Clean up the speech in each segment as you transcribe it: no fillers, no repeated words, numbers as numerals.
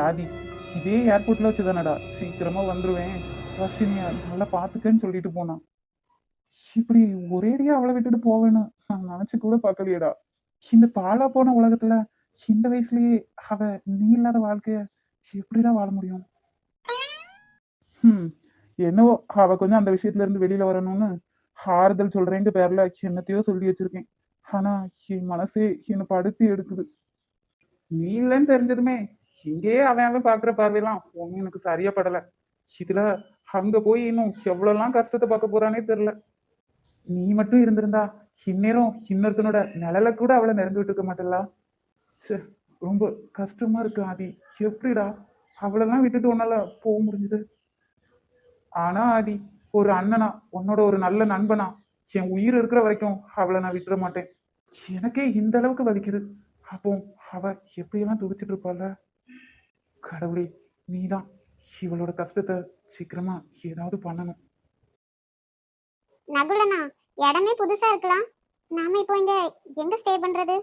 ஆதி, இதே ஏர்போர்ட்ல வச்சுதானடா சீக்கிரமா வந்துருவேன், வர்ஷினியா நல்லா பாத்துக்கன்னு சொல்லிட்டு போனான். இப்படி ஒரேடியா அவளை விட்டுட்டு போவேன்னு நான் நினைச்சு கூட பார்க்கலையேடா. இந்த பாலா போன உலகத்துல இந்த வயசுலயே அவ நீ இல்லாத வாழ்க்கைய எப்படிடா வாழ முடியும்? ஹம் என்னவோ அவ கொஞ்சம் அந்த விஷயத்துல இருந்து வெளியில வரணும்னு ஆறுதல் சொல்றேங்க பேர்ல என்னத்தையோ சொல்லி வச்சிருக்கேன். ஆனா என் மனசே என்னை படுத்தி எடுக்குது. நீ இல்லைன்னு தெரிஞ்சதுமே இங்கேயே அவன் பாக்குற பார்வையெல்லாம் ஒன்னும் எனக்கு சரியா படல. இதுல அங்க போய் இன்னும் எவ்வளவுலாம் கஷ்டத்தை பார்க்க போறானே தெரியல. நீ மட்டும் இருந்திருந்தா இந்நேரம் இன்னொருத்தனோட நிழல கூட அவளை நெருங்கி விட்டு இருக்க மாட்டல. ச்சே, ரொம்ப கஷ்டமா இருக்கு ஆதி. எப்படிடா அவளெல்லாம் விட்டுட்டு உன்னால போக முடிஞ்சது? ஆனா ஆதி, ஒரு அண்ணனா, உன்னோட ஒரு நல்ல நண்பனா, என் உயிர் இருக்கிற வரைக்கும் அவளை நான் விட்டுற மாட்டேன். எனக்கே இந்த அளவுக்கு வலிக்குது. அப்போ அவ எப்படியெல்லாம் துடிச்சிட்டு இருப்பாள. கடவுளே, நீதான் இவளோட கஷ்டத்தை சீக்கிரமா ஏதாவது பண்ணணும். நகுலண்ணா, இடமே புதுசா இருக்கலாம். நாம இப்போ இங்க எங்க ஸ்டே பண்றது?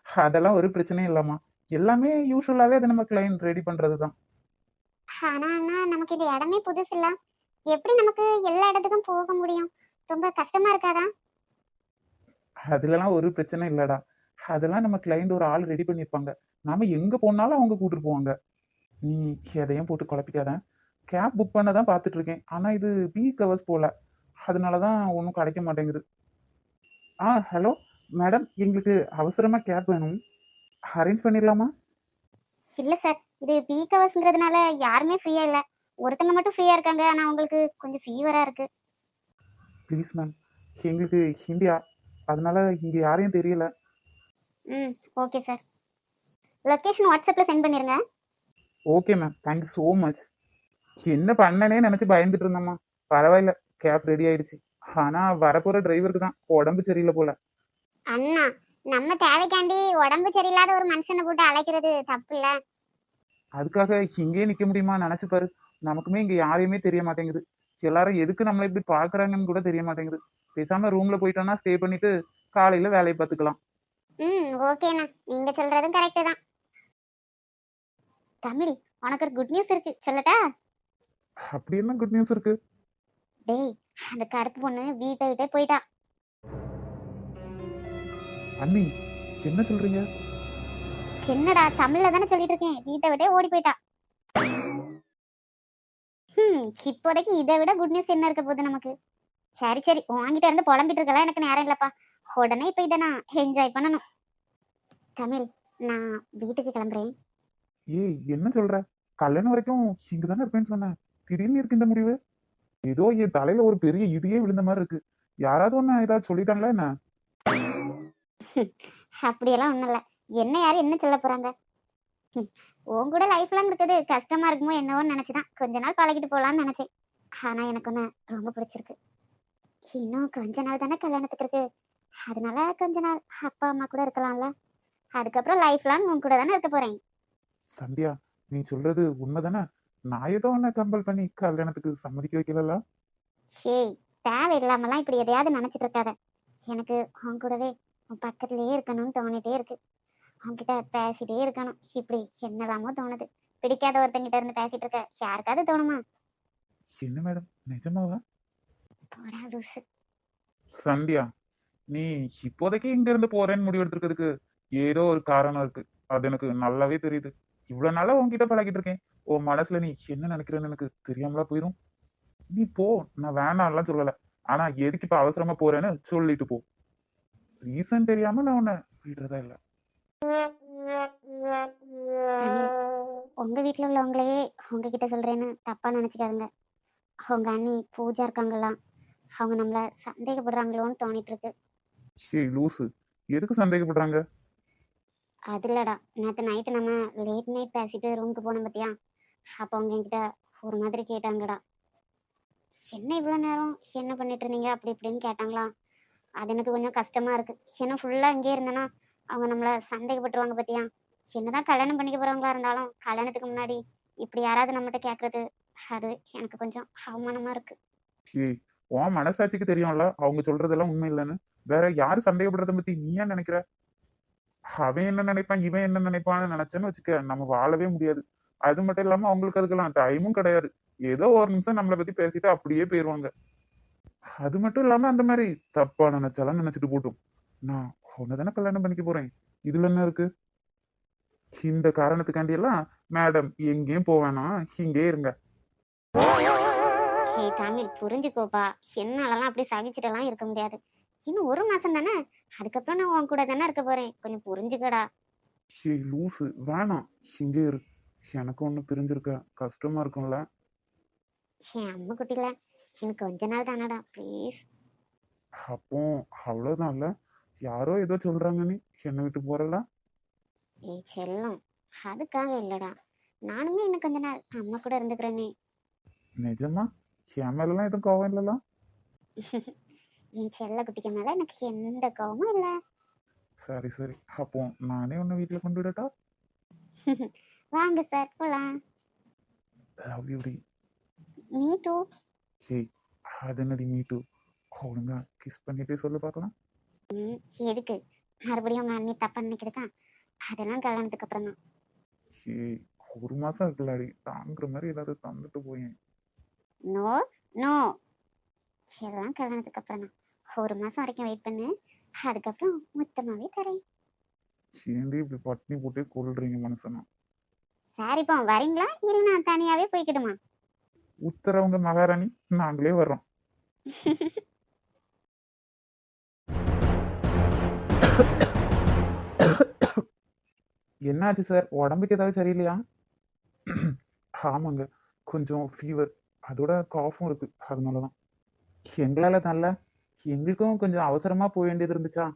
அதெல்லாம் ஒரு பிரச்சனையும் இல்லம்மா. எல்லாமே யூஸ்வலாவே அதை நம்ம கிளைண்ட் ரெடி பண்றதுதான். ஆனா அண்ணா, நமக்கு இந்த இடமே புதுசு இல்ல. எப்படி நமக்கு எல்லா இடத்துக்கும் போக முடியும்? ரொம்ப கஷ்டமா இருக்காதா? அதுலலாம் ஒரு பிரச்சனை இல்லடா. அதெல்லாம் நம்ம கிளைண்ட் ஒரு ஆள் ரெடி பண்ணியிருப்பாங்க. நாம எங்க போனாலும் அவங்க கூட்டிட்டு போவாங்க. நீ எதையும் போட்டு குழப்பிக்காத. கேப் புக் பண்ண தான் பார்த்துட்டு இருக்கேன். ஆனா இது பீக் ஹவர்ஸ் போல, அதனாலதான் ஒன்றும் கிடைக்க மாட்டேங்குது. ஹலோ மேடம், எங்களுக்கு அவசரமா கேப் வேணும். அரேஞ்ச் பண்ணிடலாமா? இல்ல சார், இது பீக் ஹவர்ஸ்ங்கிறதுனால யாருமே ஃப்ரீயா இல்ல. ஒருத்தங்க மட்டும் ஃப்ரீயா இருக்காங்க. ஆனா அவங்களுக்கு கொஞ்சம் ஃபீவரா இருக்கு. ப்ளீஸ் மேம், எங்களுக்கு ஹிந்தியா, அதனால இங்க யாரையும் தெரியல. ம், ஓகே சார். லொகேஷன் வாட்ஸ்அப்ல சென்ட் பண்ணிருங்க. Okay ma'am, thank you so much. என்ன பண்ணனே நினைச்சு பயந்துட்டு இருந்தேம்மா. பரவாயில்ல, கேப் ரெடி ஆயிடுச்சு. ஆனா வரப்போற டிரைவருக்கு தான் உடம்பு சரியில்லை போல. அண்ணா, நம்ம தேவைக்காண்டி உடம்பு சரியில்லாத ஒரு மனுஷனை போட்டு அழைக்கிறது தப்பு இல்ல. அதுக்காக இங்கேயே நிக்க முடியுமா? நினைச்சு பாரு. நமக்குமே இங்க யாரையுமே தெரிய மாட்டேங்குது. எல்லாரும் எதுக்கு நம்மளை இப்படி பாக்குறாங்கன்னு கூட தெரிய மாட்டேங்குது. பேசாம ரூம்ல போயிட்டோம்னா ஸ்டே பண்ணிட்டு காலையில வேலையை பார்த்துக்கலாம். ம், ஓகேண்ணா, நீங்க சொல்றதும் கரெக்ட் தான். தமிழ், உனக்கு ஒரு குட் நியூஸ் இருக்கு, சொல்லட்டா? அப்படி என்ன குட் நியூஸ் இருக்கு? டேய், அந்த கருப்பு பொண்ணு வீட்டை விட்டே போயிட்டா. அண்ணி, என்ன சொல்றீங்க? என்னடா, தமிழ்ல தானே சொல்லிட்டு இருக்கேன். வீட்டை விட்டே ஓடி போயிட்டா. இப்போதைக்கு இதை விட குட் நியூஸ் என்ன இருக்க போகுது நமக்கு? சரி சரி, வாங்கிட்டு இருந்து புலம்பிட்டு இருக்கலாம், எனக்கு நேரம் இல்லப்பா. உடனே இப்ப இதை நான் என்ஜாய் பண்ணணும். தமிழ், நான் வீட்டுக்கு கிளம்புறேன். ஏய், என்ன சொல்ற? கல்யாணம் வரைக்கும் இங்க தானே இருப்பேன்னு சொன்னேன். திடீர்னு இருக்கு இந்த முடிவு. ஏதோ என் தலையில ஒரு பெரிய இடியே விழுந்த மாதிரி இருக்கு. யாராவது ஒண்ணு ஏதாவது சொல்லிட்டாங்களா என்ன? அப்படியெல்லாம் ஒண்ணும் இல்ல. என்ன யாரு என்ன சொல்ல போறாங்க? ஹம், உன் கூட லைஃப் லாங் இருக்குது கஷ்டமா இருக்குமோ என்னவோன்னு நினைச்சுதான் கொஞ்ச நாள் பழகிட்டு போலான்னு நினைச்சேன். ஆனா எனக்கு ஒண்ணு ரொம்ப பிடிச்சிருக்கு. இன்னும் கொஞ்ச நாள் தானே கல்யாணத்துக்கு இருக்கு. அதனால கொஞ்ச நாள் அப்பா அம்மா கூட இருக்கலாம்ல. அதுக்கப்புறம் லைஃப் லாங் உன் கூட தானே இருக்க போறேன். சந்தியா, நீ சொல்றது உண்மைதானே? நான் ஏதோ உன்னை கம்பல் பண்ணி கல்யாணத்துக்கு சம்மதிக்க வைக்கல. ஏய், தேவையில்லாமலாம் இப்படி எதையாவது நினைச்சிட்டு இருக்காத. எனக்கு உன் கூடவே உன் பக்கத்துலயே இருக்கணும்னு தோணிட்டே இருக்கு. உன்கிட்ட பேசிட்டே இருக்கணும் இப்படி என்னதாமோ தோணுது. பிடிக்காத ஒருத்தங்கிட்ட இருந்து பேசிட்டு இருக்க யாருக்காவது தோணுமா? என்ன மேடம், நிஜமாவா? போடா லூசு. சந்தியா, நீ இப்போதைக்கு இங்க இருந்து போறேன்னு முடிவு எடுத்திருக்கிறதுக்கு ஏதோ ஒரு காரணம் இருக்கு. அது எனக்கு நல்லாவே தெரியுது. இவ்வளவு நாளா உன்கிட்ட பழகிட்டு இருக்கேன். உன் மனசுல நீ என்ன நினைக்கிறேன்னு எனக்கு தெரியாமலா போயிரும். நீ போ, நான் வேணாம்லாம் சொல்லல. ஆனா எதுக்கு இப்ப அவசரமா போறேன்னு சொல்லிட்டு போ. ரீசன் தெரியாம நான் உன்னை விடுறதா இல்ல. தமிழ், உங்க வீட்டுல உள்ளவங்களையே உங்ககிட்ட சொல்றேன்னு தப்பா நினைச்சுக்காதுங்க. அவங்க அண்ணி பூஜா இருக்காங்களாம். அவங்க நம்மள சந்தேகப்படுறாங்களோன்னு தோணிட்டு இருக்கு. சரி லூசு, எதுக்கு சந்தேகப்படுறாங்க? அது இல்லடா, நேற்று நைட்டு நம்ம லேட் நைட் பேசிட்டு ரூமுக்கு போனோம் பார்த்தியா? அப்போ அவங்க என்கிட்ட ஒரு மாதிரி கேட்டாங்கடா. என்ன இவ்வளோ நேரம் என்ன பண்ணிட்டு இருந்தீங்க அப்படி இப்படின்னு கேட்டாங்களா. அது எனக்கு கொஞ்சம் கஷ்டமா இருக்கு. ஏன்னா ஃபுல்லாக இங்கே இருந்தேன்னா அவங்க நம்மளை சந்தேகப்பட்டுருவாங்க பார்த்தியா? என்னதான் கல்யாணம் பண்ணிக்க போகிறவங்களா இருந்தாலும் கல்யாணத்துக்கு முன்னாடி இப்படி யாராவது நம்மகிட்ட கேட்குறது, அது எனக்கு கொஞ்சம் அவமானமாக இருக்கு. ஏய், உன் மனசாட்சிக்கு தெரியும்ல அவங்க சொல்றதெல்லாம் உண்மை இல்லைன்னு. வேற யாரு சந்தேகப்படுறத பத்தி நீ ஏன் நினைக்கிற? அவன் என்ன நினைப்பான் இவன் என்ன நினைப்பான்னு நினைச்சேன்னு வச்சுக்க நம்ம வாழவே முடியாது. அது மட்டும் இல்லாம அவங்களுக்கு அதுக்கெல்லாம் டைமும் கிடையாது. ஏதோ ஒரு நிமிஷம் நம்மளை பத்தி பேசிட்டு அப்படியே போயிருவாங்க. அது மட்டும் இல்லாம அந்த மாதிரி தப்பா நினைச்சாலும் நினைச்சிட்டு போட்டும். நான் உன்னதானே கல்யாணம் பண்ணிக்க போறேன். இதுல என்ன இருக்கு? இந்த காரணத்துக்காண்டி எல்லாம் மேடம் எங்கேயும் போவேனா, இங்கே இருங்க. ஹே தமிழ் புரிஞ்சுக்கோப்பா. என்னாலலாம் அப்படி சகிச்சுட்டெல்லாம் இருக்க முடியாது. இன்னும் ஒரு மாசம் தானே, அதுக்கப்புறம் நான் உன் கூட தானே இருக்க போறேன். கொஞ்சம் புரிஞ்சுக்கடா. ஏய் லூசு, வேணாம், இங்கே இரு. எனக்கு ஒண்ணு பிரிஞ்சிருக்க கஷ்டமா இருக்கும்ல. என் அம்மா குட்டில எனக்கு கொஞ்ச நாள் தானடா ப்ளீஸ். அப்போ அவ்வளவுதான் இல்ல. யாரோ ஏதோ சொல்றாங்கன்னு என்னை விட்டு போறல. ஏய் செல்லம், அதுக்காக இல்லடா. நானுமே இன்னும் கொஞ்ச நாள் அம்மா கூட இருந்துக்கிறேனே. நிஜமா? என் மேலாம் எதுவும் கோவம் இல்லலாம்? என் செல்ல குட்டிக்கு மேல எனக்கு எந்த கோவமும் இல்லை. சரி சரி, அப்போ நானே உன்னை வீட்டுல கொண்டு விடட்டா? வாங்க சார் போலாம். லவ் யூ டி. Me too. ஏய், அது என்னடி மீட்டு? ஒழுங்கா கிஸ் பண்ணிட்டே சொல்லு பார்க்கலாம். எதுக்கு மறுபடியும் உங்க அண்ணி தப்பா நினைக்கிறதா? அதெல்லாம் கல்யாணத்துக்கு அப்புறம் தான். ஏய், ஒரு மாசம் இருக்குல்லடி, தாங்குற மாதிரி ஏதாவது தந்துட்டு போயேன். நோ நோ, எல்லாம் கல்யாணத்துக்கு அப்புறம் தான். ஒரு மாசம் வரைக்கும் வெயிட் பண்ணு, அதுக்கப்புறம் மொத்தமாவே தரேன். ஏண்டி இப்படி பட்னி போட்டே கொள்றீங்க மனுஷனா? சரிப்பா வரீங்களா இல்லை நான் தனியாவே போய்க்கிடுமா? உத்தரவுங்க மகாராணி, நாங்களே வர்றோம். என்னாச்சு சார், உடம்புக்கு ஏதாவது சரியில்லையா? ஆமாங்க, கொஞ்சம் ஃபீவர், அதோட காஃபும் இருக்கு, அதனாலதான். எங்களால நல்ல, எங்களுக்கும் கொஞ்சம் அவசரமா போக வேண்டியது இருந்துச்சா,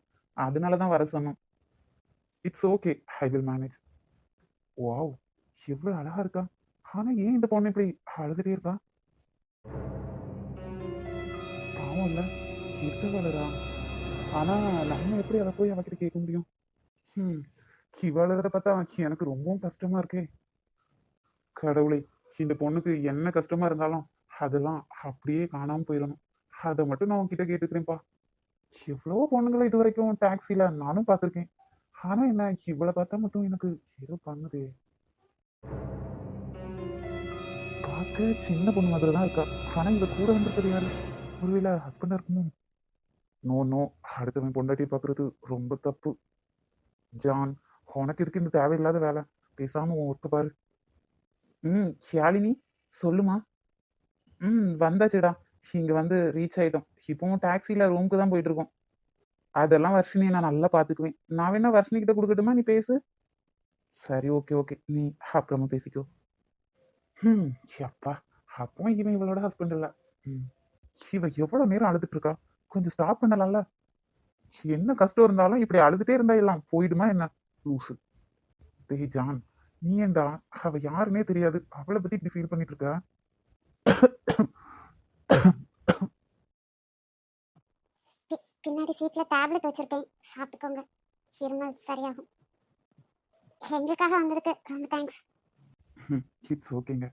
அதனாலதான் வர சொன்னோம். It's okay, I will manage. Wow, எவ்வளவு அழகா இருக்கா. ஆனா ஏன் இந்த பொண்ணு இப்படி அழுதுட்டே இருக்கா? பாவம் இல்ல, இருக்கவளரா. ஆனா நம்ம எப்படி அதை போய் அவகிட்ட கேட்க முடியும்? ம், இவ அழுகிறத பார்த்தா எனக்கு ரொம்பவும் கஷ்டமா இருக்கே. கடவுளே, இந்த பொண்ணுக்கு என்ன கஷ்டமா இருந்தாலும் அதெல்லாம் அப்படியே காணாம போயிடணும். அதை மட்டும் நான் உன்கிட்ட கேட்டுக்கிறேன்ப்பா. எவ்வளவோ பொண்ணுங்களை இது வரைக்கும் டாக்ஸில நானும் பார்த்துருக்கேன். ஆனா என்ன இவளை பார்த்தா மட்டும் எனக்கு ஏதோ பண்ணுதே. பார்க்க சின்ன பொண்ணு மாதிரி தான் இருக்கா. ஆனா இவ கூட வந்திருக்கிறது யாரு? ஒருவேளை ஹஸ்பண்டா இருக்குமோ? நோ நோ, அடுத்தவன் பொண்டாட்டி பார்க்கறது ரொம்ப தப்பு. ஜான், உனக்கு இருக்கு இந்த தேவையில்லாத வேலை. பேசாம உன் ஒர்க்க பாரு. ஷாலினி, சொல்லுமா. வந்தாச்சுடா. இங்க வந்து ரீச் ஆயிட்டோம். இப்பவும் டாக்ஸில ரூமுக்கு தான் போயிட்டு இருக்கோம். அதெல்லாம் வர்ஷினி நான் நல்லா பாத்துக்குவேன். நான் வேணா வர்ஷினி கிட்ட கொடுக்கட்டுமா, நீ பேசு. சரி, ஓகே ஓகே, நீ அப்புறமா பேசிக்கோ. ம் அப்பா, அப்போ இவன் இவளோட ஹஸ்பண்ட் இல்ல. ம், இவ எவ்வளவு நேரம் அழுதுட்டு இருக்கா, கொஞ்சம் ஸ்டாப் பண்ணலாம்ல. என்ன கஷ்டம் இருந்தாலும் இப்படி அழுதுட்டே இருந்தா எல்லாம் போயிடுமா என்ன? லூசு. டேய் ஜான், நீ ஏன்டா, அவ யாருன்னே தெரியாது அவளை பத்தி இப்படி ஃபீல் பண்ணிட்டு இருக்க? பின்னாடி சீட்ல டேப்லெட் வச்சிருக்கேன், சாப்பிட்டுக்கோங்க, இருமல் சரியாகும். எங்களுக்காக வந்ததுக்கு ரொம்ப தேங்க்ஸ். இட்ஸ் ஓகேங்க.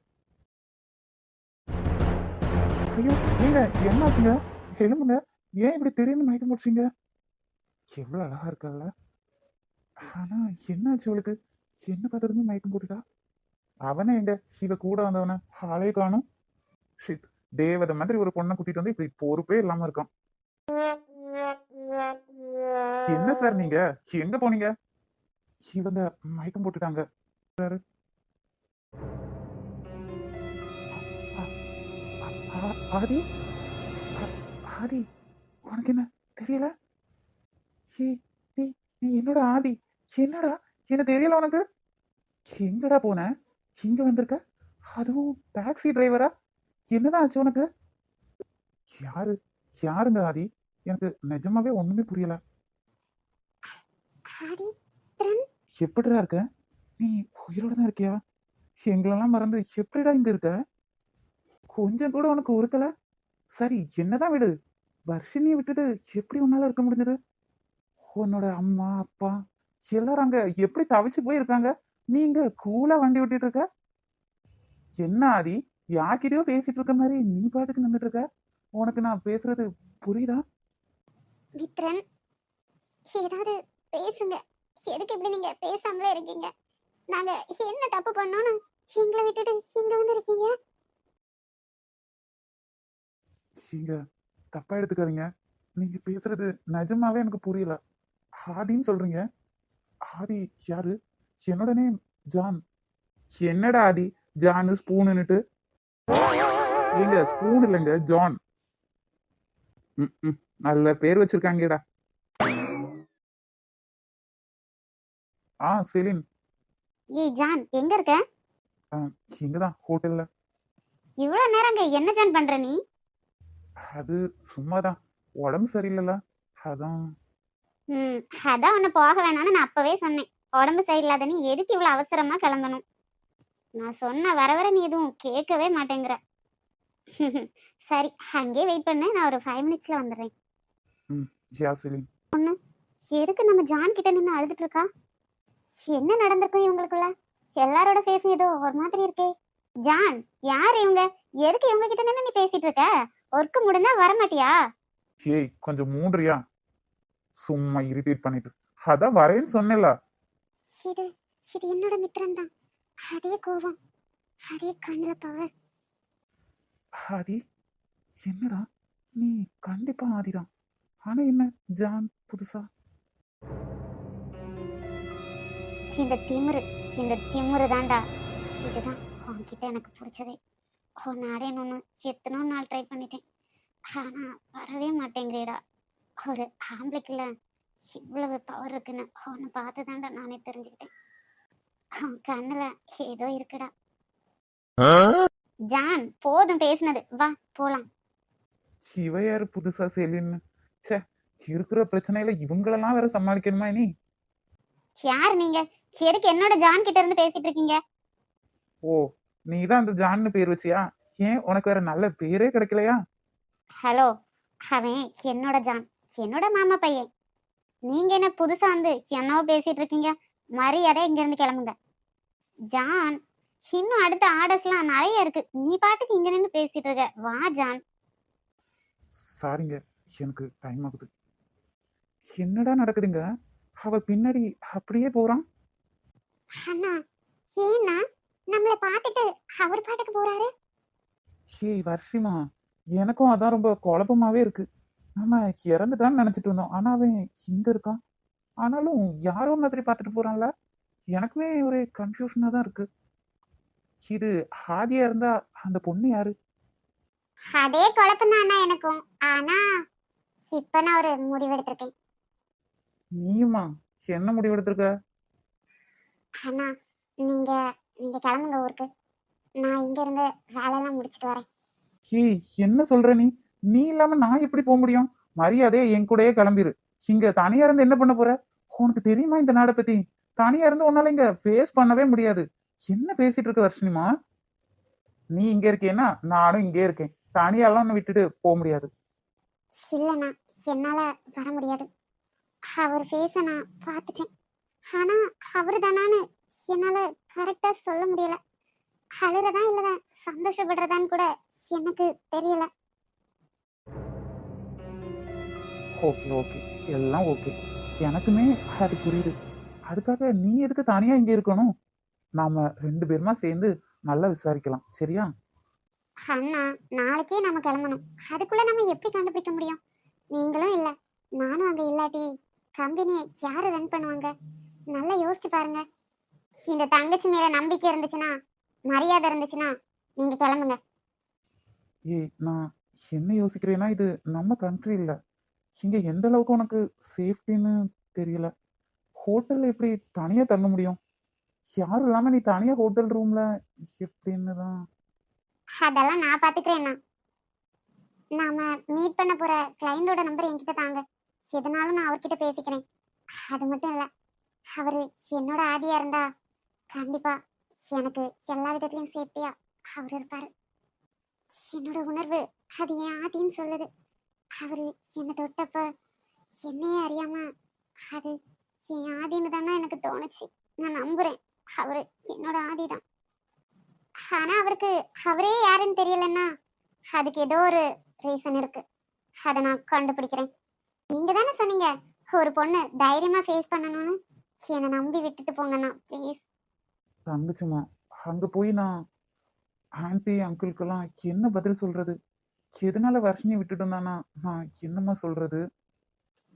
ஐயோ, ஏங்க என்னாச்சுங்க? எழுமுங்க. ஏன் இப்படி திடீர்னு மயக்கம் முடிச்சீங்க? எவ்வளவு அழகா இருக்கால. ஆனா என்னாச்சு அவளுக்கு? என்ன பார்த்ததுமே மயக்கம் போட்டுட்டா? அவனே எங்க இவ கூட வந்தவன ஆளே காணும். ஷிட், தேவதை மாதிரி ஒரு பொண்ணை கூட்டிட்டு வந்து இப்படி பொறுப்பே இல்லாம இருக்கான். என்ன சார் நீங்க எங்க போனீங்க? இவங்க மயக்கம் போட்டுட்டாங்க. ஆதி, ஆதி, உனக்கு என்ன தெரியல? நீ நீ என்னடா ஆதி? என்னடா, என்ன தெரியல உனக்கு? எங்கடா போன? இங்க வந்திருக்க, அதுவும் டாக்ஸி டிரைவரா? என்னதான் ஆச்சு உனக்கு? யாரு, யாருங்க ஆதி? எனக்கு நிஜமாவே ஒண்ணுமே புரியல. எப்படிடா இருக்க நீ? உயிரோட தான் இருக்கியா? எங்களெல்லாம் மறந்து எப்படிடா இங்க இருக்க? கொஞ்சம் கூட உனக்கு ஒருத்தல. சரி, என்னதான் விடு. வர்ஷினியை விட்டுட்டு எப்படி உன்னால இருக்க முடிஞ்சது? உன்னோட அம்மா அப்பா எல்லாரும் அங்க எப்படி தவிச்சு போயிருக்காங்க, நீ இங்க கூலா வண்டி ஓட்டிட்டு இருக்க. என்ன ஆதி, யார்கிட்டயோ பேசிட்டு இருக்க மாதிரி நீ பாட்டுக்கு நின்றுட்டு இருக்க. உனக்கு நான் பேசுறது புரியுதா? மித்ரன், ஏதாவது பேசுங்க, எதுக்கு இப்படி நீங்க பேசாமலே இருக்கீங்க? நாங்க என்ன தப்பு பண்ணோம்னு எங்களை விட்டுட்டு இங்க வந்து இருக்கீங்க? நீங்க தப்பா எடுத்துக்காதீங்க. நீங்க பேசுறது நிஜமாவே எனக்கு புரியல. ஆதின்னு சொல்றீங்க. ஆதி யாரு? என்னோட நேம் ஜான். என்னடா ஆதி ஜானு ஸ்பூனுன்னுட்டு? ஏங்க ஸ்பூன் இல்லைங்க ஜான். ம் நல்ல பேர் வச்சிருக்காங்கடா. செலின். ஏய் ஜான், எங்க இருக்க? இங்கதான் ஹோட்டல்ல. இவ்வளவு நேரம் அங்க என்ன ஜான் பண்ற நீ? அது சும்மாதான், உடம்பு சரியில்லைல்ல, அதான். அதான் உன்னை போக வேணாம்னு நான் அப்பவே சொன்னேன். உடம்பு சரியில்லாத நீ எதுக்கு இவ்வளவு அவசரமா கிளம்பணும்? நான் சொன்ன வர வர நீ எதுவும் கேட்கவே மாட்டேங்கிற. சரி, அங்கேயே வெயிட் பண்ணு, நான் ஒரு 5 மினிட்ஸ்ல வந்துடுறேன். யா செலின். எதுக்கு நம்ம ஜான் கிட்ட நின்று அழுதுட்டு இருக்கா? என்ன நடந்திருக்கும் இவங்களுக்குள்ள? எல்லாரோட ஃபேஸும் ஏதோ ஒரு மாதிரி இருக்கே. ஜான், யார் இவங்க? எதுக்கு இவங்க கிட்ட நின்று நீ பேசிட்டு இருக்க? ஒர்க்கு முடிஞ்சா வரமாட்டியா? ஏய் கொஞ்சம் மூன்றியா? சும்மா இரிட்டேட் பண்ணிட்டு. அதான் வரேன்னு சொன்னேன்ல. இது இது என்னோட மித்திரன் தான். அதே கோவம், அதே கண்ணுல பவர். ஆதி என்னடா, நீ கண்டிப்பா ஆதிதான். ஆனா என்ன ஜான் புதுசா? இந்த திமிரு தான்டா. இதுதான் உன்கிட்ட எனக்கு பிடிச்சதே. உன்னை அடையணும்னு எத்தனோ நாள் ட்ரை பண்ணிட்டேன். ஆனா வரவே மாட்டேங்கிறேடா. ஒரு ஆம்பளைக்குள்ள இவ்வளவு பவர் இருக்குன்னு உன்னை பார்த்து தான்டா நானே தெரிஞ்சுக்கிட்டேன். உன் கண்ணுல ஏதோ இருக்குடா. ஜான், போதும் பேசினது, வா போலாம். இவ யாரு புதுசா செலின்னு? சே, இருக்கிற பிரச்சனையில இவங்களெல்லாம் வேற சமாளிக்கணுமா நீ? யார் நீங்க? எதுக்கு என்னோட ஜான் கிட்ட இருந்து பேசிட்டு இருக்கீங்க? ஓ, நீதான் அந்த ஜான்னு பேர் வச்சியா? ஏன் உனக்கு வேற நல்ல பேரே கிடைக்கலையா? ஹலோ, அவன் என்னோட ஜான், என்னோட மாமா பையன். நீங்க என்ன புதுசா வந்து என்னவோ பேசிட்டு இருக்கீங்க? மரியாதை இங்க இருந்து கிளம்புங்க. ஜான், இன்னும் அடுத்த ஆர்டர்ஸ்லாம் நிறைய இருக்கு. நீ பாட்டுக்கு இங்க நின்று பேசிட்டு இருக்க. வா ஜான். சாரிங்க, எனக்கு டைம் ஆகுது. என்னடா நடக்குதுங்க? அவ பின்னாடி அப்படியே போறான். அண்ணா, ஏன்னா நம்மள பார்த்துட்டு அவர் பாட்டுக்கு போறாரு? ஏய் வர்ஷிமா, எனக்கும் அதான் ரொம்ப குழப்பமாவே இருக்கு. நம்ம இறந்துட்டான்னு நினைச்சிட்டு இருந்தோம், ஆனா அவன் இங்க இருக்கான். ஆனாலும் யாரோ மாதிரி பார்த்துட்டு போறான்ல. எனக்குமே ஒரு கன்ஃபியூஷனா தான் இருக்கு. இது ஆதியா இருந்தா அந்த பொண்ணு யாரு? அதே குழப்பம் தான் எனக்கும். ஆனா இப்ப நான் ஒரு முடிவெடுத்திருக்கேன். நீயுமா? என்ன முடிவெடுத்திருக்க? அண்ணா, நீங்க நீங்க கிளம்புங்க ஊருக்கு. நான் இங்க இருந்து வேலையெல்லாம் முடிச்சிட்டு வரேன். ஏய் என்ன சொல்ற நீ? நீ இல்லாம நான் எப்படி போக முடியும்? மரியாதையே என் கூடயே கிளம்பிரு. இங்க தனியா இருந்து என்ன பண்ண போற? உனக்கு தெரியுமா இந்த நாடை பத்தி? தனியா இருந்து உன்னால இங்க ஃபேஸ் பண்ணவே முடியாது. என்ன பேசிட்டு இருக்க வர்ஷினிமா? நீ இங்க இருக்கேன்னா நானும் இங்கே இருக்கேன். தனியாலாம் உன்னை விட்டுட்டு போக முடியாது. இல்லைண்ணா, என்னால வர முடியாது. அவர் ஃபேஸை நான் பார்த்துட்டேன். ஆனா அவரு தானான்னு என்னால கரெக்டா சொல்ல முடியல. அழுறதா இல்ல சந்தோஷப்படுறதான்னு கூட எனக்கு தெரியல. ஓகே ஓகே, எல்லாம் ஓகே. எனக்குமே அது புரியுது. அதுக்காக நீ எதுக்கு தனியா இங்க இருக்கணும்? நாம 2 பேருமா சேர்ந்து நல்லா விசாரிக்கலாம், சரியா? அண்ணா, நாளைக்கே நம்ம கிளம்பணும். அதுக்குள்ள நம்ம எப்படி கண்டுபிடிக்க முடியும்? நீங்களும் இல்ல, நானும் அங்க இல்லாட்டி கம்பெனியை யாரு ரன் பண்ணுவாங்க? நல்லா யோசிச்சு பாருங்க. இந்த தங்கச்சி மேல நம்பிக்கை இருந்துச்சுன்னா, மரியாதை இருந்துச்சுன்னா நீங்க கிளம்புங்க. ஏய் நான் என்ன யோசிக்கிறேன்னா, இது நம்ம கண்ட்ரி இல்ல. இங்க எந்த அளவுக்கு உனக்கு சேஃப்டின்னு தெரியல. ஹோட்டல்ல எப்படி தனியா தங்க முடியும்? யாரும் இல்லாம நீ தனியா ஹோட்டல் ரூம்ல எப்படின்னு தான். அதெல்லாம் நான் பாத்துக்கிறேன்னா. நாம மீட் பண்ண போற கிளைண்டோட நம்பர் என்கிட்ட தாங்க. எதனாலும் நான் அவர்கிட்ட பேசிக்கிறேன். அது மட்டும் இல்ல, அவரு என்னோட ஆதியா இருந்தா கண்டிப்பா எனக்கு எல்லா விதத்திலையும் சேஃப்டியா அவர் இருப்பாரு. என்னோட உணர்வு அது என் ஆதின்னு சொல்லுது. அவரு என்னை தொட்டப்ப என்னையே அறியாம அது என் ஆதின்னு தானே எனக்கு தோணுச்சு. நான் நம்புறேன் அவரு என்னோட ஆதிதான். ஆனா அவருக்கு அவரே யாருன்னு தெரியலன்னா அதுக்கு ஏதோ ஒரு ரீசன் இருக்கு. அதை நான் கண்டுபிடிக்கிறேன். நீங்க தானே சொன்னீங்க ஒரு பொண்ணு தைரியமா ஃபேஸ் பண்ணணும்னு. என்னை நம்பி விட்டுட்டு போங்கண்ணா ப்ளீஸ். தங்கச்சிம்மா, அங்க போய் நான் ஆன்ட்டி அங்கிளுக்கெல்லாம் என்ன பதில் சொல்றது? எதனால வர்ஷினி விட்டுட்டோம்னா நான் என்னம்மா சொல்றது?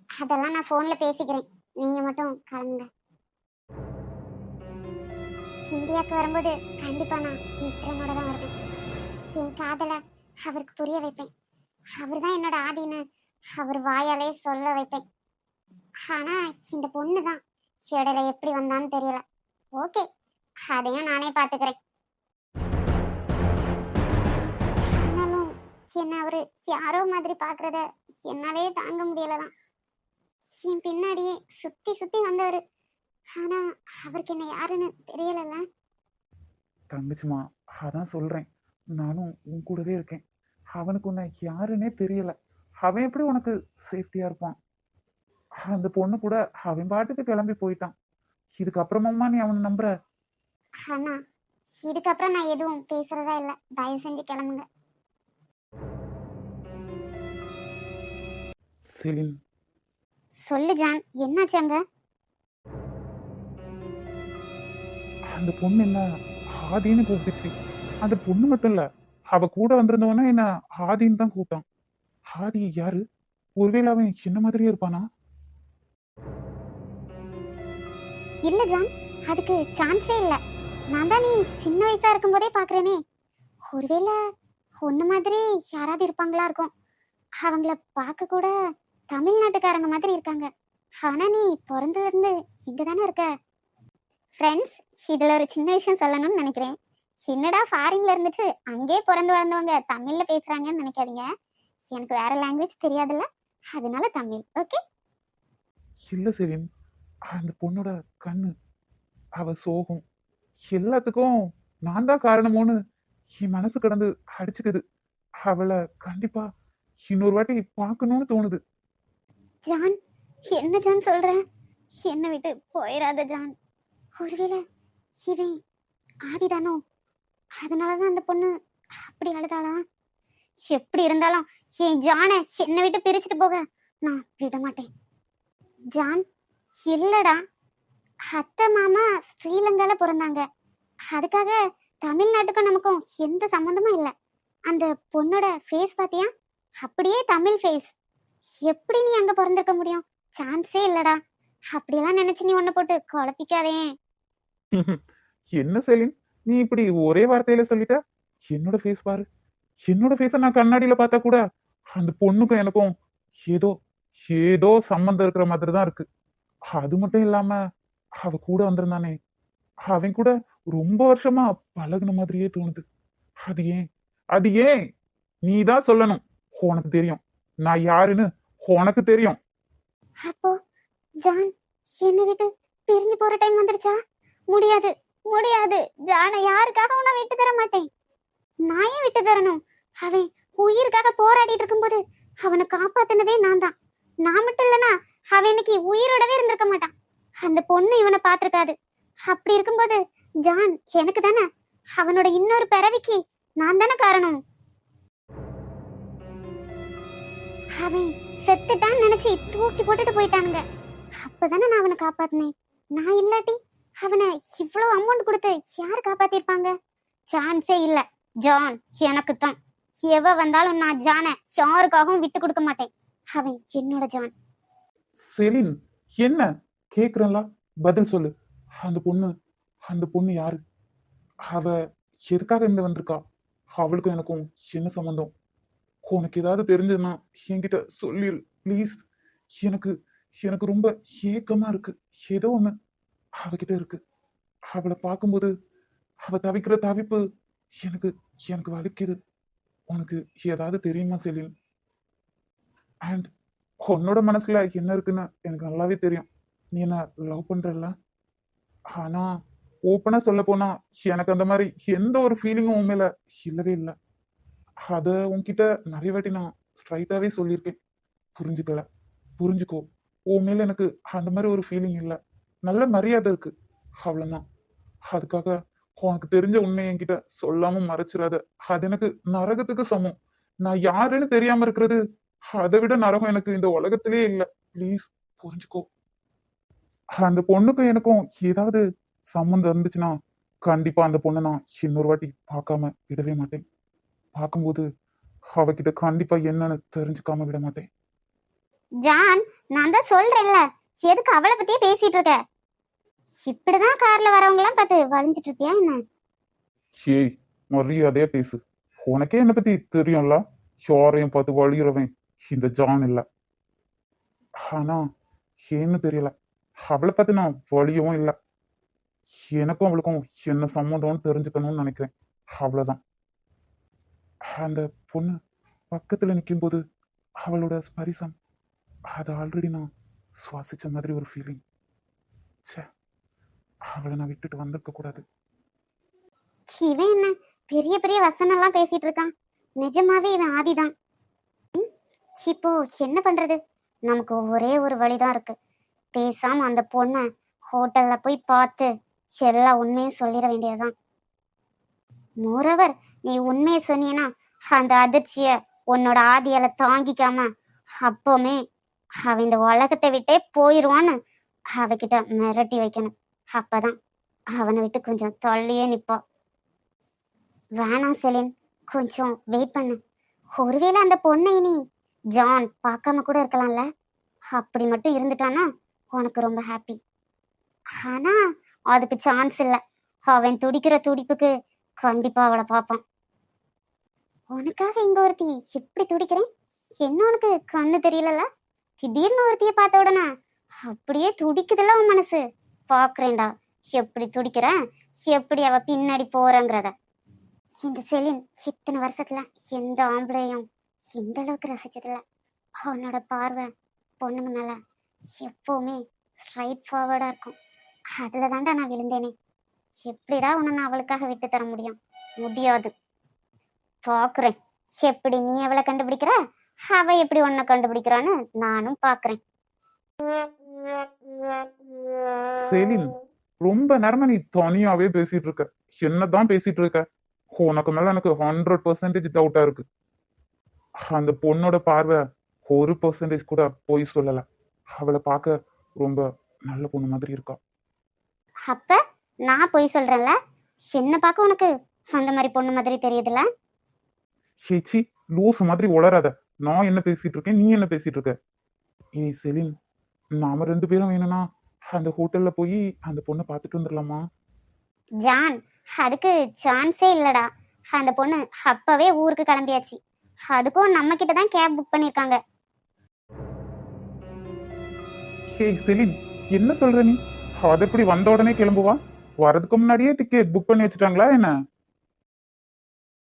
அதெல்லாம் நான் ஃபோனில் பேசிக்கிறேன், நீங்கள் மட்டும் கிளம்புங்க. இந்தியாவுக்கு வரும்போது கண்டிப்பாக நான் மித்ரனோட தான் வருவேன். என் காதலை அவருக்கு புரிய வைப்பேன். அவர் தான் என்னோட ஆதின்னு அவர் வாயாலே சொல்ல வைப்பேன். ஆனால் இந்த பொண்ணு தான் இடையில எப்படி வந்தான்னு தெரியல. ஓகே, அதையும் நானே பார்த்துக்கிறேன். ஆனாலும் என்ன அவரு யாரோ மாதிரி பார்க்கறத என்னாலே தாங்க முடியலதான். என் பின்னாடியே சுத்தி சுத்தி வந்தவர், ஆனா அவருக்கு என்ன யாருன்னு தெரியலல்ல. தங்கச்சிம்மா, அதான் சொல்றேன், நானும் உன் கூடவே இருக்கேன். அவனுக்கு உன்னை யாருன்னே தெரியல. அவன் எப்படி உனக்கு சேஃப்டியா இருப்பான்? அந்த பொண்ணு கூட அவன் பாட்டுக்கு கிளம்பி போயிட்டான். இதுக்கப்புறமா நீ அவனை நம்புற? ஆனா இதுக்கப்புறம் நான் எதுவும் பேசுறதா இல்ல, தயவு செஞ்சு கிளம்புங்க. செலின், சொல்லு ஜான், என்னாச்சு அங்க? அந்த பொண்ணு என்ன ஆதின்னு கூப்பிடுச்சு. அந்த பொண்ணு மட்டும் இல்ல, அவ கூட வந்திருந்தவனா என்ன ஆதின்னு தான் கூப்பிட்டான். ஆதி யாரு? ஒருவேளை அவன் சின்ன மாதிரியே இருப்பானா? இல்ல ஜான், அதுக்கு சான்ஸே இல்ல. நான் தான் நீ சின்ன வயசா இருக்கும் போதே பாக்குறேனே. ஒருவேளை ஒன்னு மாதிரி யாராவது இருப்பாங்களா இருக்கும். அவங்கள பார்க்க கூட தமிழ்நாட்டுக்காரங்க மாதிரி இருக்காங்க. ஆனா நீ பிறந்ததுல இருந்து இங்க தானே இருக்க. ஃப்ரெண்ட்ஸ், இதுல ஒரு சின்ன விஷயம் சொல்லணும்னு நினைக்கிறேன். என்னடா ஃபாரின்ல இருந்துட்டு அங்கே பிறந்து வளர்ந்தவங்க தமிழ்ல பேசுறாங்கன்னு நினைக்காதீங்க. எனக்கு வேற லாங்குவேஜ் தெரியாதுல்ல, அதனால தமிழ். ஓகே? இல்ல செலின், அந்த பொண்ணோட கண்ணு, அவ சோகம், எல்லாத்துக்கும் நான் தான் காரணமோன்னு என் மனசு கடந்து அடிச்சுக்குது. அவளை கண்டிப்பா இன்னொரு வாட்டி பார்க்கணும்னு தோணுது. ஜான், என்ன ஜான் சொல்ற? என்னை விட்டு போயிடாத ஜான். ஒருவேளை இவன் ஆதிதானோ? அதனாலதான் அந்த பொண்ணு அப்படி அழுதாளா? எப்படி இருந்தாலும் என் ஜானை என்னை விட்டு பிரிச்சுட்டு போக நான் விட மாட்டேன். ஜான், இல்லடா, அத்தை மாமா ஸ்ரீலங்கால பிறந்தாங்க. அதுக்காக தமிழ்நாட்டுக்கும் நமக்கும் எந்த சம்மந்தமும் இல்லை. அந்த பொண்ணோட ஃபேஸ் பாத்தியா? அப்படியே தமிழ் ஃபேஸ். எப்படி நீ அங்க பிறந்திருக்க முடியும்? சான்ஸே இல்லடா. அப்படியெல்லாம் நினைச்சு நீ ஒண்ணு போட்டு குழப்பிக்காதே. என்ன செலின், நீ இப்படி ஒரே வார்த்தையில சொல்லிட்ட? என்னோட ஃபேஸ் பாரு. என்னோட ஃபேஸ நான் கண்ணாடியில பார்த்தா கூட அந்த பொண்ணுக்கும் எனக்கும் ஏதோ ஏதோ சம்மந்தம் இருக்கிற மாதிரி தான் இருக்கு. அது மட்டும் இல்லாம அவ கூட வந்திருந்தானே, அவன் கூட ரொம்ப வருஷமா பழகுன மாதிரியே தோணுது. அது ஏன்? அது ஏன்? நீ தான் சொல்லணும். உனக்கு தெரியும் நான் யாருன்னு, உனக்கு தெரியும். அப்போ ஜான் என்னை விட்டு பிரிஞ்சு போற டைம் வந்துருச்சா? முடியாது, முடியாது. ஜானை யாருக்காகவும் நான் விட்டு தர மாட்டேன். நான் ஏன் விட்டு தரணும்? அவன் உயிருக்காக போராடிட்டு இருக்கும்போது அவனை காப்பாத்தினதே நான் தான். நான் மட்டும் இல்லனா அவன் இன்னைக்கு உயிரோடவே இருந்திருக்க மாட்டான். அந்த பொண்ணு இவனை பார்த்திருக்காது. அப்படி இருக்கும்போது ஜான் எனக்கு தானே, அவனோட இன்னொரு பிறவிக்கு நான் தானே காரணம். அவன் செத்துட்டான்னு நினைச்சு தூக்கி போட்டுட்டு போயிட்டானுங்க. அப்பதானே நான் அவனை காப்பாத்தினேன். நான் இல்லாட்டி அவனை இவ்வளவு அமௌண்ட் கொடுத்து யார் காப்பாத்திருப்பாங்க? சான்ஸே இல்ல. ஜான் எனக்கு தான். எவ வந்தாலும் நான் ஜானை யாருக்காகவும் விட்டு கொடுக்க மாட்டேன். அவன் என்னோட ஜான். செலின், என்ன கேக்குறல? பதில் சொல்லு. அந்த பொண்ணு யாரு? அவ எதுக்காக இங்க வந்திருக்கா? அவளுக்கும் எனக்கும் என்ன சம்பந்தம்? உனக்கு ஏதாவது தெரிஞ்சதுன்னா என்கிட்ட சொல்லிரு ப்ளீஸ். எனக்கு எனக்கு ரொம்ப ஏக்கமா இருக்கு. ஏதோ ஒண்ணு அவகிட்ட இருக்கு. அவளை பார்க்கும்போது அவ தவிக்கிற தவிப்பு எனக்கு எனக்கு வலிக்குது. உனக்கு ஏதாவது தெரியுமா செலின்? அண்ட் உன்னோட மனசுல என்ன இருக்குன்னு எனக்கு நல்லாவே தெரியும். நீ என்ன லவ் பண்றல. ஆனா ஓப்பனா சொல்ல போனா எனக்கு அந்த மாதிரி எந்த ஒரு ஃபீலிங்கும் உன் மேல இல்லவே இல்லை. அத உன்கிட்ட நிறைய வாட்டி நான் ஸ்ட்ரைட்டாவே சொல்லியிருக்கேன். புரிஞ்சுக்கல. புரிஞ்சுக்கோ. உன் மேல எனக்கு அந்த மாதிரி ஒரு ஃபீலிங் இல்லை. நல்ல மரியாதை இருக்கு, அவ்வளவுதான். அதுக்காக உனக்கு தெரிஞ்ச உண்மையை என்கிட்ட சொல்லாம மறைச்சிடாத. அது எனக்கு நரகத்துக்கு சமம். நான் யாருன்னு தெரியாம இருக்கிறது அதை விட நரகம் எனக்கு இந்த உலகத்திலே இல்லை. ப்ளீஸ் புரிஞ்சுக்கோ. அந்த பொண்ணுக்கும் எனக்கும் ஏதாவது சம்மந்தம் இருந்துச்சுன்னா கண்டிப்பா அந்த பொண்ணை நான் இன்னொரு வாட்டி பார்க்காம விடவே மாட்டேன். பார்க்கும்போது அவகிட்ட கண்டிப்பா என்னன்னு தெரிஞ்சுக்காம விட மாட்டேன். ஜான், நான் தான் சொல்றேன்ல, எதுக்கு அவளை பத்தியே பேசிட்டு இருக்க? இப்படிதான் கார்ல வரவங்க எல்லாம் பார்த்து வளைஞ்சிட்டு இருக்கியா என்ன? ஏய், மரியாதையா பேசு. உனக்கே என்னை பத்தி தெரியும்ல. யாரையும் பார்த்து வழிகிறவன் இந்த ஜான் இல்ல. ஆனா ஏன்னு தெரியல, அவளை பார்த்து நான் வழியவும் இல்லை. எனக்கும் அவளுக்கும் என்ன சம்மந்தம்னு தெரிஞ்சுக்கணும்னு நினைக்கிறேன். அவ்வளவுதான். அந்த பொண்ணு பக்கத்துல நிக்கும்போது அவளோட ஸ்பரிசம், அது ஆல்ரெடி நான் சுவாசிச்ச மாதிரி ஒரு ஃபீலிங். ச்சே, அவளை நான் விட்டுட்டு வந்திருக்க கூடாது. இவன் என்ன பெரிய பெரிய வசனம் எல்லாம் பேசிட்டு இருக்கான்? நிஜமாவே இவன் ஆதிதான். இப்போ என்ன பண்றது? நமக்கு ஒரே ஒரு வழிதான் இருக்கு. பேசாம அந்த பொண்ணை ஹோட்டல்ல போய் பார்த்து எல்லா உண்மையும் சொல்லிட வேண்டியதுதான். மோரோவர், நீ உண்மையை சொன்னீன்னா அந்த அதிர்ச்சிய உன்னோட ஆதியால தாங்கிக்காம அப்பவுமே அவ இந்த உலகத்தை விட்டே போயிடுவான்னு அவகிட்ட மிரட்டி வைக்கணும். அப்பதான் அவனை விட்டு கொஞ்சம் தள்ளியே நிப்பா. வேணாம் செலின், கொஞ்சம் வெயிட் பண்ணு. ஒருவேளை அந்த பொண்ணை நீ ஜான் பார்க்காம கூட இருக்கலாம்ல. அப்படி மட்டும் இருந்துட்டானா உனக்கு ரொம்ப ஹாப்பி. ஆனா அதுக்கு சான்ஸ் இல்லை. அவன் துடிக்கிற துடிப்புக்கு கண்டிப்பா அவளை பார்ப்பான். உனக்காக இங்க ஒருத்தி எப்படி துடிக்கிறேன்? என்ன உனக்கு கண்ணு தெரியலல? திடீர்னு ஒருத்திய பார்த்த உடனே அப்படியே துடிக்குதுல உன் மனசு. பாக்குறேன்டா எப்படி துடிக்கிறேன், எப்படி அவ பின்னாடி போறங்கிறத. இந்த செலின் இத்தனை வருஷத்துல எந்த ஆம்பளையும் இந்த அளவுக்கு ரசிச்சதில்ல. அவனோட பார்வை பொண்ணுங்க மேல எப்பவுமே ஸ்ட்ரைட் ஃபார்வர்டா இருக்கும். அதுல தாண்டா நான் விழுந்தேனே. எப்படிடா உன்னை நான் அவளுக்காக விட்டு தர முடியும்? முடியாது. பாக்குறேன் எப்படி நீ அவளை கண்டுபிடிக்கிற, அவ எப்படி உன்னை கண்டுபிடிக்கிறான்னு நானும் பாக்குறேன். செலின், ரொம்ப நேரமா நீ தனியாவே பேசிட்டு இருக்க. என்னதான் பேசிட்டு இருக்க? உனக்கு மேல எனக்கு 100% டவுட்டா இருக்கு. அந்த பொண்ணோட பார்வை 1% கூட போய் சொல்லல. அவளை பார்க்க ரொம்ப நல்ல பொண்ணு மாதிரி இருக்கா. அப்ப நான் போய் சொல்றேன்ல, என்ன பார்க்க உனக்கு அந்த மாதிரி பொண்ணு மாதிரி தெரியுதுல? சேச்சி, லூஸ் மாதிரி உளராத. நான் என்ன பேசிட்டு இருக்கேன், நீ என்ன பேசிட்டு இருக்க? ஏய் செலின், நாம 2 பேரும் வேணும்னா அந்த ஹோட்டல்ல போய் அந்த பொண்ணை பார்த்துட்டு வந்துடலாமா? ஜான், அதுக்கு சான்ஸே இல்லடா. அந்த பொண்ணு அப்பவே ஊருக்கு கிளம்பியாச்சு. அதுக்கும் நம்ம கிட்ட தான் கேப் புக் பண்ணிருக்காங்க. ஏய் செலின், என்ன சொல்ற நீ? அது எப்படி வந்த உடனே கிளம்புவா? வரதுக்கு முன்னாடியே டிக்கெட் புக் பண்ணி வச்சுட்டாங்களா என்ன?